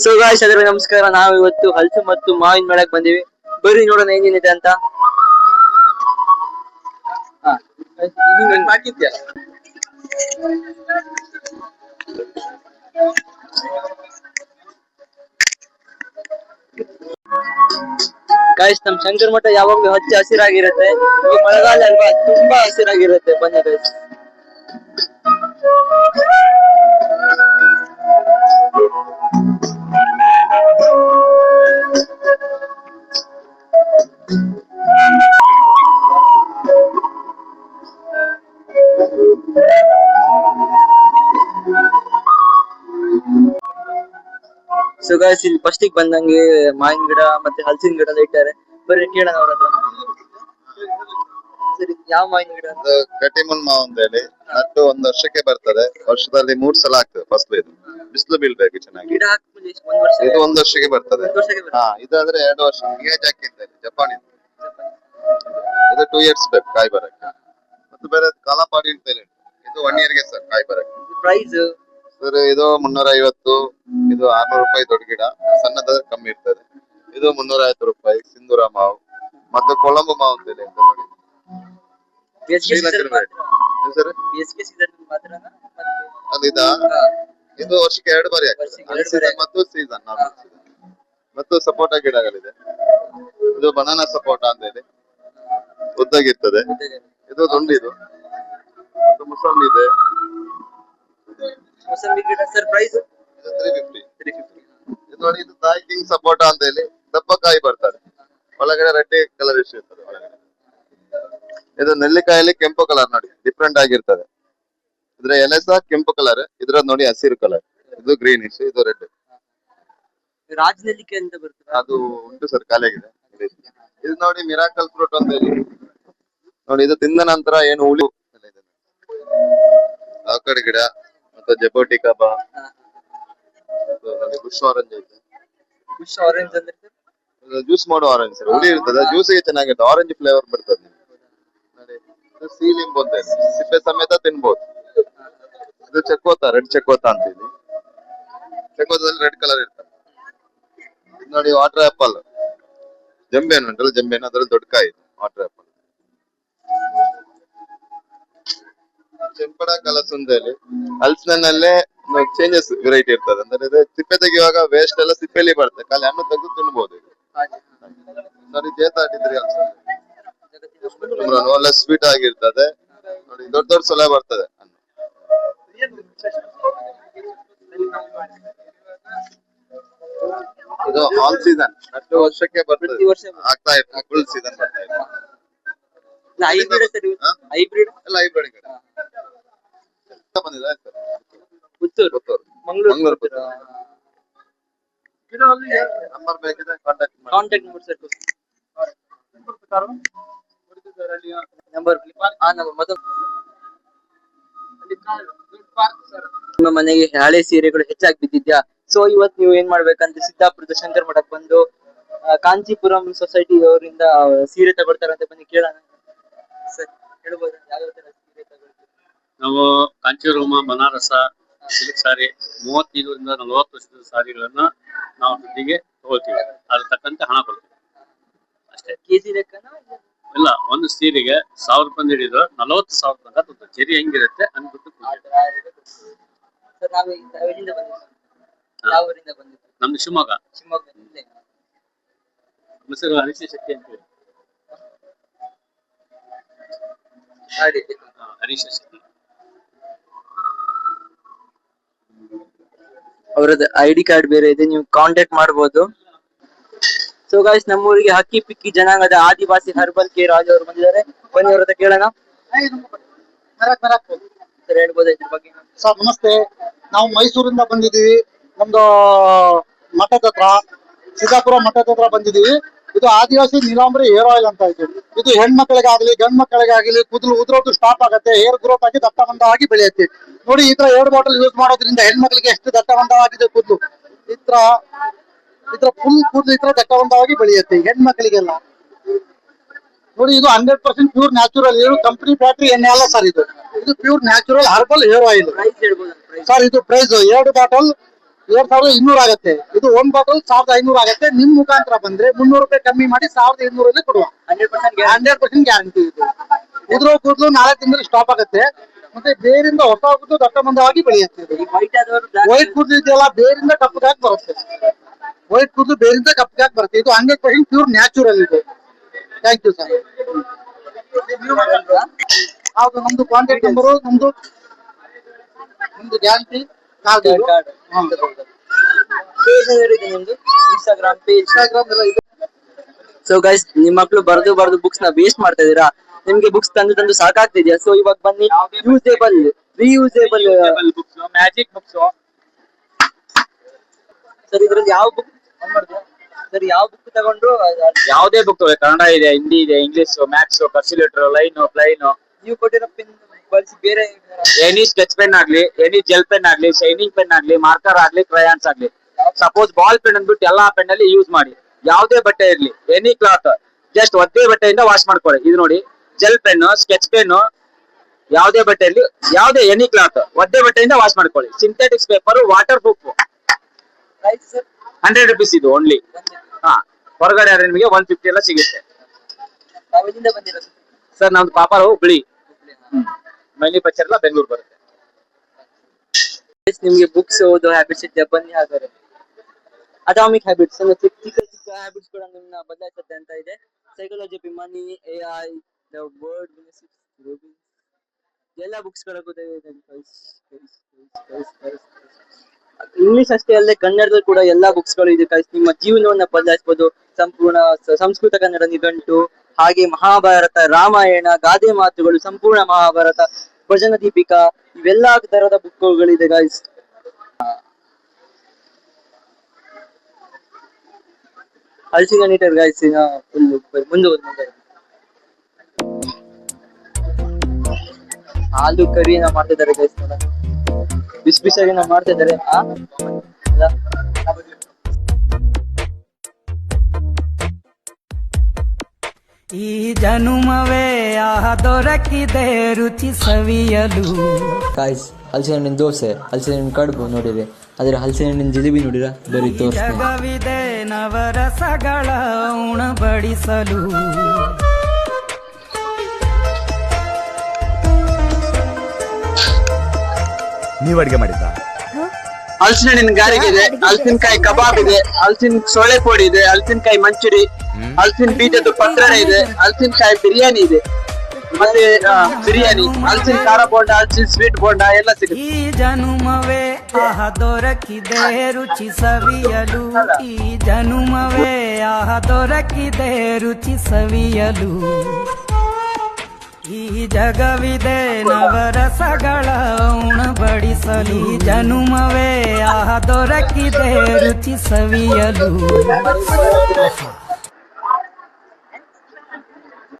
So guys ಅದರ ನಮಸ್ಕಾರ. ನಾವು ಇವತ್ತು ಹಲಸು ಮತ್ತು ಮಾವಿನ ಮೇಳಕ್ಕೆ ಬಂದಿವಿ. ಬರ್ರಿ ನೋಡೋಣ ಏನೇನಿದೆ ಅಂತ. ಗಾಯ್ಸ್ ನಮ್ ಶಂಕರ್ ಮಠ ಯಾವಾಗ್ಲೂ ಹಚ್ಚ ಹಸಿರಾಗಿರುತ್ತೆ. ಈ ಮಳೆಗಾಲ ಅಲ್ವಾ, ತುಂಬಾ ಹಸಿರಾಗಿರುತ್ತೆ. ಬನ್ನಿ ಗಾಯ್ಸ್. ಸೊ ಗಾಯ್ಸ್ ಇಲ್ಲಿ ಫಸ್ಟ್ ಗೆ ಬಂದಂಗೆ ಮಾವಿನ ಗಿಡ ಮತ್ತೆ ಹಲಸಿನ ಗಿಡ ಇಟ್ಟಾರೆ. ಬರ್ರಿ ಕೇಳೋಣ ಅವ್ರ ಹತ್ರ. ಸರಿ, ಯಾವ ಮಾವಿನ ಗಿಡ? ಗಟ್ಟಿಮುನ್ ಮಾವು ಅಂತ ಹೇಳಿ ನಟ್ಟು 1 ವರ್ಷಕ್ಕೆ ಬರ್ತದೆ. ವರ್ಷದಲ್ಲಿ 3 ಸಲ ಆಗ್ತದೆ. ಫಸ್ಟ್ ಇದು ಬಿಸಿಲು ಬೀಳ್ಬೇಕು ಚೆನ್ನಾಗಿ. ಗಿಡ ಹಾಕ್ಬಿಟ್ಟು ಒಂದ್ ವರ್ಷ ಇದು 1 ವರ್ಷಕ್ಕೆ ಬರ್ತದೆ. ಇದಾದ್ರೆ 2 ವರ್ಷ. ಏಜ್ ಹಾಕಿದ್ದಾರೆ ಜಪಾನ್ ಇದು 2 ಇಯರ್ಸ್ ಬೇಕು ಕಾಯಿ ಬರಕ್ಕೆ. ಮತ್ತು ಬೇರೆ ಕಾಲಾಪಾಡಿ ಅಂತ ಹೇಳಿ ಇದು 1 ಇಯರ್ಗೆ ಸರ್ ಕಾಯಿ ಬರಕ್ಕೆ. ಪ್ರೈಸ್ ಸರ್ ಇದು 350, ಇದು 600 ರೂಪಾಯಿ ದೊಡ್ಡ ಗಿಡ. ಸಣ್ಣದಾದ್ರೆ ಕಮ್ಮಿ ಇರ್ತದೆ. ಇದು 350 ರೂಪಾಯಿ. ಸಿಂಧೂರ ಮಾವು ಮತ್ತೆ ಕೊಳಂಬು ಮಾವು ಅಂತ ಹೇಳಿ ಅಂತ ನೋಡಿ. ಇದು ವರ್ಷಕ್ಕೆ 2 ಬಾರಿ ಆಗ್ತದೆ. ಮತ್ತು ಸೀಸನ್ ನಾರ್ಮಲ್ ಸೀಸನ್. ಮತ್ತು ಸಪೋಟ ಗಿಡಗಳಿದೆ. ಇದು ಬನಾನಾ ಸಪೋಟ ಅಂತ ಹೇಳಿ ಉದ್ದಾಗಿರ್ತದೆ. ಇದು ದುಂಡಿದು. ಮತ್ತು ಮುಸಂಬಿ ಇದೆ. ಮುಸಂಬಿ ಗಿಡ ಸರ್ ಪ್ರೈಸ್ 350. ಇದು ನೋಡಿ, ಇದು ತಾಯಿ ಕಿಂಗ್ ಸಪೋಟ ಅಂತ ಹೇಳಿ ದಪ್ಪ ಕಾಯಿ ಬರ್ತದೆ. ಒಳಗಡೆ ರೆಡ್ ಕಲರ್ ಇಷ್ಟ ಇರ್ತದೆ ಒಳಗಡೆ. ಇದು ನೆಲ್ಲಿಕಾಯಲ್ಲಿ ಕೆಂಪು ಕಲರ್ ನೋಡಿ, ಡಿಫ್ರೆಂಟ್ ಆಗಿರ್ತದೆ. ಇದ್ರ ಎಲೆ ಸಹ ಕೆಂಪು ಕಲರ್, ಇದ್ರ ನೋಡಿ ಹಸಿರು ಕಲರ್. ಇದು ಗ್ರೀನಿಶ್, ಇದು ರೆಡ್. ರಾಜನೆಲ್ಲಿಕಾಯಿ ಅಂತ ಬರ್ತದೆ, ಅದು ಉಂಟು ಸರ್, ಖಾಲಿಯಾಗಿದೆ. ಇದು ನೋಡಿ ಮಿರಾಕಲ್ ಫ್ರೂಟ್ ಅಂತ ಹೇಳಿ ನೋಡಿ. ಇದು ತಿಂದ ನಂತರ ಏನು ಹುಳಿ ಆಕಡೆ ಗಿಡ ಮತ್ತೆ ಜಬೋಟಿ ಕಬಾ. ನೋಡಿ ಬುಷ್ ಆರೆಂಜ್ ಐತೆ. ಬುಷ್ ಆರೆಂಜ್ ಅಂದ್ರೆ ಜ್ಯೂಸ್ ಮಾಡೋ ಆರೆಂಜ್ ಸರ್. ಹುಳಿ ಇರ್ತದೆ, ಜ್ಯೂಸಿಗೆ ಚೆನ್ನಾಗಿರ್ತದೆ. ಆರೆಂಜ್ ಫ್ಲೇವರ್ ಬರ್ತದೆ ನೋಡಿ. ಇದು ಸೀಲಿಂಬು ಅಂತ ಹೇಳಿ ಸಿಪ್ಪೆ ಸಮೇತ ತಿನ್ಬಹುದು. ಇದು ಚಕ್ಕೋತ, ರೆಡ್ ಚಕ್ಕೋತ ಅಂತ ಹೇಳಿ. ಚಕ್ಕೋತದಲ್ಲಿ ರೆಡ್ ಕಲರ್ ಇರ್ತದೆ ನೋಡಿ. ವಾಟರ್ ಆಪಲ್, ಜಂಬೆಹಣ್ಣು ಉಂಟಲ್ಲ, ಜಂಬೆಹಣ್ಣು ಅದ್ರಲ್ಲಿ ದೊಡ್ಡ ಕಾಯಿ ವಾಟರ್ ಆಪಲ್. ಚೆಂಪಡ ಕಲಸು ಅಂತ ಹೇಳಿ ಹಲಸಿನಲ್ಲೇ ಚೇಂಜಸ್ ವೆರೈಟಿ ಇರ್ತದೆ. ಅಂದ್ರೆ ಇದು ಸಿಪ್ಪೆ ತೆಗೆಯುವಾಗ ವೇಸ್ಟ್ ಎಲ್ಲ ಸಿಪ್ಪೆಲಿ ಬರ್ತದೆ, ಖಾಲಿ ಹಣ್ಣು ತೆಗೆದು ತಿನ್ಬಹುದು. ನೋಡಿ ಜೇತಾಟಿದ್ರಿ ಒಳ್ಳೆ ಸ್ವೀಟ್ ಆಗಿರ್ತದೆ ನೋಡಿ. ದೊಡ್ಡ ದೊಡ್ಡ ಸೊಲೆ ಬರ್ತದೆ ಹಣ್ಣು. ಇದು ಆಲ್ ಸೀಸನ್, ಅಷ್ಟು ವರ್ಷಕ್ಕೆ ಬರ್ತದೆ, ಆಗ್ತಾ ಇರ್ತದೆ. ಫುಲ್ ಸೀಸನ್ ಬರ್ತಾ ಇದೆ. ಹೈಬ್ರಿಡ್ ಎಲ್ಲ ಹೈಬ್ರಿಡ್ ಗಿಡ ಬಂದಿದೆ ಸರ್. ಪುತ್ತೂರು, ಮಂಗಳೂರು. ನಂಬರ್ ಬೇಕಿದೆ ಕಾಂಟ್ಯಾಕ್ಟ್ ಮಾಡಿ ಸರ್. ನಿಮ್ಮ ಮನೆಗೆ ಹಳೆ ಸೀರೆಗಳು ಹೆಚ್ಚಾಗಿ ಬಿದ್ದಿದ್ಯಾ? ಸೊ ಇವತ್ತು ನೀವು ಏನ್ ಮಾಡ್ಬೇಕಂತ ಸಿದ್ದಾಪುರದ ಶಂಕರ್ ಮಠಕ್ಕೆ ಬಂದು ಕಾಂಚೀಪುರಂ ಸೊಸೈಟಿ ಅವರಿಂದ ಸೀರೆ ತಗೊಳ್ತಾರಂತ ಬನ್ನಿ ಕೇಳೋಣ. ಸರ್ ಹೇಳ್ಬೋದಾ ಯಾವ್ಯಾವ ತರ ಸೀರೆ ತಗೊಳ್ತೀವಿ? ನಾವು ಕಾಂಚೀಪುರಂ, ಬನಾರಸ ಸಿಲ್ಕ್ ಸಾರಿ 35ರಿಂದ 40 ವರ್ಷದ ಸಾರಿಗಳನ್ನ ನಾವು ದುಡ್ಡಿಗೆ ತಗೊಳ್ತೀವಿ. ಅದ್ರ ತಕ್ಕಂತೆ ಹಣ ಕೊಡ್ತೀವಿ ಅಷ್ಟೇ. ಕೆಜಿ ಲೆಕ್ಕನ ಇಲ್ಲ, ಒಂದು ಸೀರೆಗೆ 1000 ರೂಪಾಯಿ ಹಿಡಿದು 40,000 ತನಕ ದುಡ್ಡು. ಜರಿ ಹೆಂಗಿರುತ್ತೆ ಹಂಗ್ ದುಡ್ಡು. ಸರ್ ನಾವು ಎಲ್ಲಿಂದ ಬಂದಿದ್ದೀವಿ? ಯಾವ ಊರಿಂದ ಬಂದಿದ್ದೀವಿ? ನಮ್ದು ಶಿವಮೊಗ್ಗ. ಶಿವಮೊಗ್ಗ. ಹೆಸರು ಹರೀಶ ಶೆಟ್ಟಿ ಅಂತ ಹೇಳಿ. ಹರೀಶ ಶೆಟ್ಟಿ. ಅವರದ್ದು ID ಕಾರ್ಡ್ ಬೇರೆ ಇದೆ, ನೀವು ಕಾಂಟ್ಯಾಕ್ಟ್ ಮಾಡಬಹುದು. ಸೊ ಗಾಯ್ಸ್ ನಮ್ಮೂರಿಗೆ ಹಕ್ಕಿ ಪಿಕ್ಕಿ ಜನಾಂಗದ ಆದಿವಾಸಿ ಹರ್ಬಲ್ ಕೆ ರಾಜ್ ಅವರು ಬಂದಿದ್ದಾರೆ. ಬನ್ನಿ ಅವ್ರ ಹತ್ರ ಕೇಳೋಣ. ಸರ್ ಹೇಳ್ಬೋದಾ ಇದ್ರ ಬಗ್ಗೆ? ಸರ್ ನಮಸ್ತೆ, ನಾವು ಮೈಸೂರಿಂದ ಬಂದಿದ್ದೀವಿ. ನಮ್ದು ಮಠದ ಹತ್ರ, ಸಿದ್ದಾಪುರ ಮಠದ ಹತ್ರ ಬಂದಿದ್ದೀವಿ. ಇದು ಆದಿವಾಸಿ ನೀಲಾಂಬರಿ ಹೇರ್ ಆಯಿಲ್ ಅಂತ ಇದೆ. ಇದು ಹೆಣ್ಮಕ್ಳಿಗಾಗ್ಲಿ ಗಂಡ್ ಮಕ್ಕಳಿಗಾಗ್ಲಿ ಕೂದಲು ಉದುರೋದು ಸ್ಟಾಪ್ ಆಗುತ್ತೆ, ಹೇರ್ ಗ್ರೋತ್ ಆಗಿ ದಟ್ಟಮಂದವಾಗಿ ಬೆಳೆಯುತ್ತೆ. ನೋಡಿ ಈ ತರ 2 ಬಾಟಲ್ ಯೂಸ್ ಮಾಡೋದ್ರಿಂದ ಹೆಣ್ಮಕ್ಳಿಗೆ ಎಷ್ಟು ದಟ್ಟಮಂದವಾಗಿದೆ ಕೂದಲು. ಇದ್ರ ಫುಲ್ ಕೂದಲು ಈ ತರ ದಟ್ಟಮಂದವಾಗಿ ಬೆಳೆಯುತ್ತೆ ಹೆಣ್ಮಕ್ಳಿಗೆಲ್ಲ. ನೋಡಿ ಇದು 100% ಪ್ಯೂರ್ ನ್ಯಾಚುರಲ್. ಇದು ಕಂಪನಿ ಫ್ಯಾಕ್ಟರಿ ಎಣ್ಣೆ ಅಲ್ಲ ಸರ್. ಇದು pure natural herbal hair oil sir. ಇದು ಪ್ರೈಸ್ 2 ಬಾಟಲ್ 2,200 ಆಗತ್ತೆ. ಇದು ಒಂದ್ ಬಾಟಲ್ 1,500 ಆಗತ್ತೆ. ನಿಮ್ ಮುಖಾಂತರ ಬಂದ್ರೆ 300 ರೂಪಾಯಿ ಕಮ್ಮಿ ಮಾಡಿ 1,200 ಕೊಡುವ. 100% ಗ್ಯಾರಂಟಿ ಇದು. ಉದುರೋ ಕೂದಲು 4 ತಿಂಗಳು ಸ್ಟಾಪ್ ಆಗುತ್ತೆ. ಮತ್ತೆ ಬೇರಿಂದ ಹೊಸ ಕೂದಲು ದಟ್ಟ ಮಂದವಾಗಿ ಬೆಳೆಯುತ್ತೆ. ವೈಟ್ ಕೂದಲು ಇದೆಯಲ್ಲ ಬೇರಿಂದ ಕಪ್ಪಗಾಗಿ ಬರುತ್ತೆ. ವೈಟ್ ಕೂದಲು ಬೇರಿಂದ ಕಪ್ಪಗಾಗಿ ಬರುತ್ತೆ. ಇದು 100% ಪ್ಯೂರ್ ನ್ಯಾಚುರಲ್ ಇದು. Thank you sir. ಹೌದು, ನಮ್ದು ಕಾಂಟ್ಯಾಕ್ಟ್ ನಂಬರು, ನಮ್ದು ಗ್ಯಾರಂಟಿ ಕಾರ್ಡ್. ಇನ್ಸ್ಟಾಗ್ರಾಮ್ ಎಲ್ಲ ಇದೆ. ಸೊ ಗೈಸ್, ನಿಮ್ ಮಕ್ಳು ಬರ್ದು ಬುಕ್ಸ್ ನ ವೇಸ್ಟ್ ಮಾಡ್ತಾ ಇದೀರಾ. ನಿಮ್ಗೆ ಬುಕ್ಸ್ ತಂದು ಸಾಕಾಗ್ತಿದ್ಯಾ? ಸೊ ಇವಾಗ ಬನ್ನಿ, usable reusable books, magic books. Sir ಇದ್ರಲ್ಲಿ ಯಾವ ಬುಕ್ ಸರ್, ಯಾವ ಬುಕ್ ತಗೊಂಡ್ರು ಯಾವುದೇ ಬುಕ್, ಕನ್ನಡ ಇದೆ, ಹಿಂದಿ ಇದೆ, ಇಂಗ್ಲಿಷ್, ಮ್ಯಾಥ್ಸ್, ಕರ್ಸಿಲೇಟರ್, ಲೈನ್, ಪ್ಲೈನ್. ನೀವು ಕೊಟ್ಟಿರೋ ಪಿನ್ ಬಳಸಿ ಬೇರೆ ಎನಿ ಸ್ಕೆಚ್ ಪೆನ್ ಆಗ್ಲಿ, ಎನಿ ಜೆಲ್ ಪೆನ್ ಆಗ್ಲಿ, ಶೈನಿಂಗ್ ಪೆನ್ ಆಗ್ಲಿ, ಮಾರ್ಕರ್ ಆಗ್ಲಿ, ಕ್ರಯಾನ್ಸ್ ಆಗ್ಲಿ. ಸಪೋಸ್ ಬಾಲ್ ಪೆನ್ ಅಂದ್ಬಿಟ್ಟು ಎಲ್ಲಾ ಪೆನ್ ಅಲ್ಲಿ ಯೂಸ್ ಮಾಡಿ. ಯಾವುದೇ ಬಟ್ಟೆ ಇರ್ಲಿ, ಎನಿ ಕ್ಲಾತ್, ಜಸ್ಟ್ ಒದ್ದೆ ಬಟ್ಟೆಯಿಂದ ವಾಶ್ ಮಾಡ್ಕೊಳ್ಳಿ. ಇದು ನೋಡಿ, ಜೆಲ್ ಪೆನ್, ಸ್ಕೆಚ್ ಪೆನ್, ಯಾವುದೇ ಬಟ್ಟೆ ಇರ್ಲಿ, ಯಾವುದೇ ಎನಿ ಕ್ಲಾತ್ ಒದ್ದೆ ಬಟ್ಟೆಯಿಂದ ವಾಶ್ ಮಾಡ್ಕೊಳ್ಳಿ. Synthetics paper, water proof. 100 rupees ಇದು ಓನ್ಲಿ. ಹಾ, ಹೊರಗಡೆ ನಿಮಗೆ 150 ಎಲ್ಲ ಸಿಗುತ್ತೆ. ನಾವೆಲ್ಲಿಂದ ಬಂದಿರೋದು ಸರ್? ನಮ್ದು ಪಾಪಾರ ಹುಬ್ಳಿ, ಮ್ಯಾನುಫ್ಯಾಕ್ಚರ್ ಎಲ್ಲ ಬೆಂಗಳೂರು ಬರುತ್ತೆ. ನಿಮ್ಗೆ ಬುಕ್ಸ್ ಓದೋ ಹ್ಯಾಬಿಟ್ಸ್ ಇದೆಯಾ? ಬನ್ನಿ ಹಾಗಾದ್ರೆ. ಅಟಾಮಿಕ್ ಹ್ಯಾಬಿಟ್ಸ್ ಅಂದ್ರೆ ಚಿಕ್ಕ ಹ್ಯಾಬಿಟ್ಸ್ ಕೂಡ ನಿಮ್ಮನ್ನ ಬದಲಾಯಿಸುತ್ತೆ ಅಂತ ಇದೆ. Psychology, money, AI, the word, ಎಲ್ಲ ಬುಕ್ಸ್ ಗಳ ಇಂಗ್ಲಿಷ್ ಅಷ್ಟೇ ಅಲ್ಲದೆ ಕನ್ನಡದಲ್ಲಿ ಕೂಡ ಎಲ್ಲಾ ಬುಕ್ಸ್ ಗಳು ಇದೆ. ನಿಮ್ಮ ಜೀವನವನ್ನ ಬದಲಾಯಿಸಬಹುದು. ಸಂಪೂರ್ಣ ಸಂಸ್ಕೃತ ಕನ್ನಡ ನಿಘಂಟು, ಹಾಗೆ ಮಹಾಭಾರತ, ರಾಮಾಯಣ, ಗಾದೆ ಮಾತುಗಳು, ಸಂಪೂರ್ಣ ಮಹಾಭಾರತ, ಭಜನ ದೀಪಿಕಾ, ಇವೆಲ್ಲಾ ತರದ ಬುಕ್ಗಳಿದೆ ಗೈಸ್. ಹಲಸಿನ ನೀಟರ್ ಗೈಸ್, ಮುಂದೆ ಹಾಲು ಕರಿನ ಮಾಡ್ತಿದ್ದಾರೆ ಗೈಸ್. ಬಿಸಿ ಬಿಸಿಯಾಗಿನ ಮಾಡ್ತಿದ್ದಾರೆ. ಈ ಜನುಮವೇ ದೊರಕಿದೆ ರುಚಿ ಸವಿಯಲು. ಗಾಯ್ಸ್, ಹಲಸಿನ ಹಣ್ಣಿನ ದೋಸೆ, ಹಲಸಿನ ಹಣ್ಣಿನ ಕಡುಬು ನೋಡಿರಿ, ಆದ್ರೆ ಹಲಸಿನ ಹಣ್ಣಿನ ಜಿಲೇಬಿ ನೋಡಿರ ಬರೀ ತೋರಿಸ್ತೀನಿ. ಜಗವಿದೆ ನವರಸಗಳ ಉಣಬಡಿಸಲು. ನೀವ್ ಅಡಿಗೆ ಮಾಡಿದ್ದ? ಹಲಸಿನ ಹಣ್ಣಿನ ಗಾರಿಗೆ ಇದೆ, ಹಲಸಿನಕಾಯಿ ಕಬಾಬ್ ಇದೆ, ಹಲಸಿನ ಸೊಳ್ಳೆ ಪೋಡಿ ಇದೆ, ಹಲಸಿನಕಾಯಿ ಮಂಚೂರಿ, ಹಲಸಿನ ಬೀಜದ ಪತ್ರೊಡೆ ಇದೆ, ಹಲಸಿನಕಾಯಿ ಬಿರಿಯಾನಿ ಇದೆ, ಮತ್ತೆ ಬಿರಿಯಾನಿ, ಹಲಸಿನ ಖಾರ ಬೋಂಡ, ಹಲಸಿನ ಸ್ವೀಟ್ ಬೋಂಡ ಎಲ್ಲ ಸಿಗುತ್ತೆ. ಈ ಜನುಮವೇ ದೊರಕಿದೆ ರುಚಿ ಸವಿಯಲು. ಈ ಜನುಮವೇ ದೊರಕಿದೆ ರುಚಿ ಸವಿಯಲು. ಈ ಜಗವಿದೆ ನವರಸಗಳ ಉಣಬಡಿಸಲು. ಈ ಜನುಮವೇ ದೊರಕಿದೆ ರುಚಿ ಸವಿಯಲು.